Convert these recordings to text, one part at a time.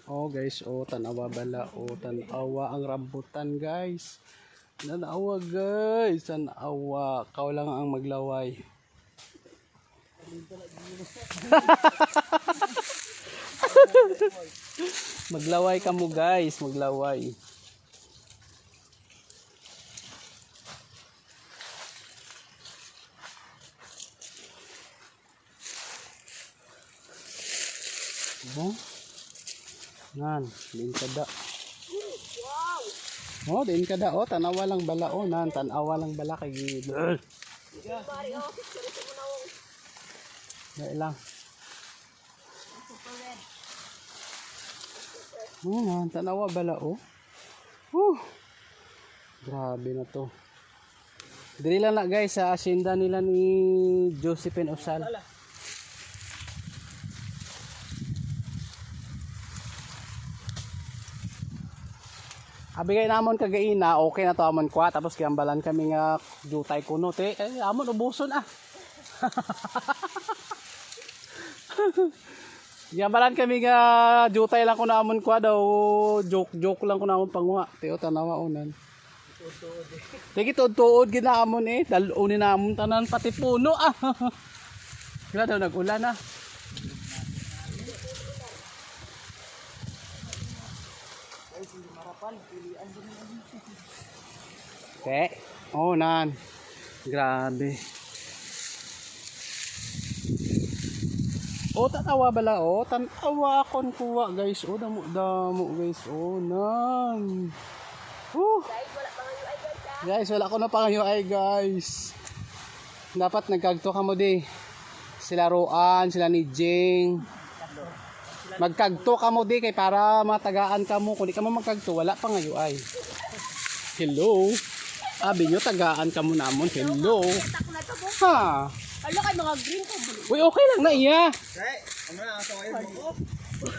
Oh guys, oh tanawa bala, oh tanawa ang rambutan guys. Tanawa guys, tanawa. Kau lang ang maglaway. Maglaway ka mo guys, maglaway. Oh. Nan, din kada. Wow. Oh, din kada oh, tanawa lang bala oh, nan tanawa lang bala kay gid. Dai lang. Oh, nan tanawa bala oh. Grabe na to. Dili lang na guys sa asyenda nila ni Josephine Osal. Abigay namon kagaina, okay na to amon kwa tapos kiambalan kami nga jutay kuno te. Amon ubuson ah. Kiambalan kami nga jutay lang kuno amon kwa daw, joke lang kuno amon panguha. Teo tanawa unan. Tigi tuod gid na amon eh, dalunin na amon tanan pati puno ah. Kila daw nag-ulan ah. Okay. Oh nan. Grabe. Oh tanawa bala oh. Tanawa kon kuha guys. Oh damo guys. Oh nan. Guys wala ko na pangayo ay guys. Dapat nagkagto ka mo di. Sila Roan, sila ni Jing. Magkagto ka mo di kay para matagaan ka mo. Kung di ka mo magkagto wala pangayo ay. Hello. Abi nyo, tagaan ka mo namon. Hello. Ha? Alo kay mga green ko. Uy, okay lang na iya.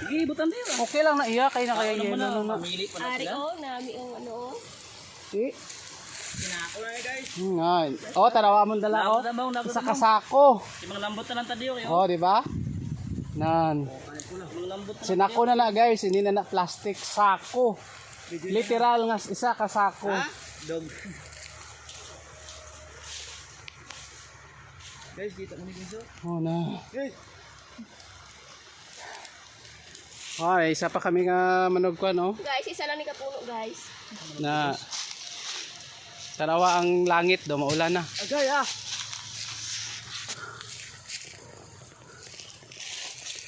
Sige, butan tayo. Okay lang na iya. Kaya na kaya yelo na. Ari o, nami ang ano o. Eh. Sinako na guys. Nga. Oh, tarawa mo dala oh. Sa kasako. Mga lambot na lang tadiyo kayo. Oh, di ba? Nan. Sinako na guys. Hindi na plastic sako. Literal nga isa kasako. Ha? Dog. Guys, dito mo ni Ginso. Oh na. Guys. Okay, isa pa kami nga manugkuan oh. Guys, isa lang ni kapuno guys. Na tarawa ang langit do maulan na. Agay ah.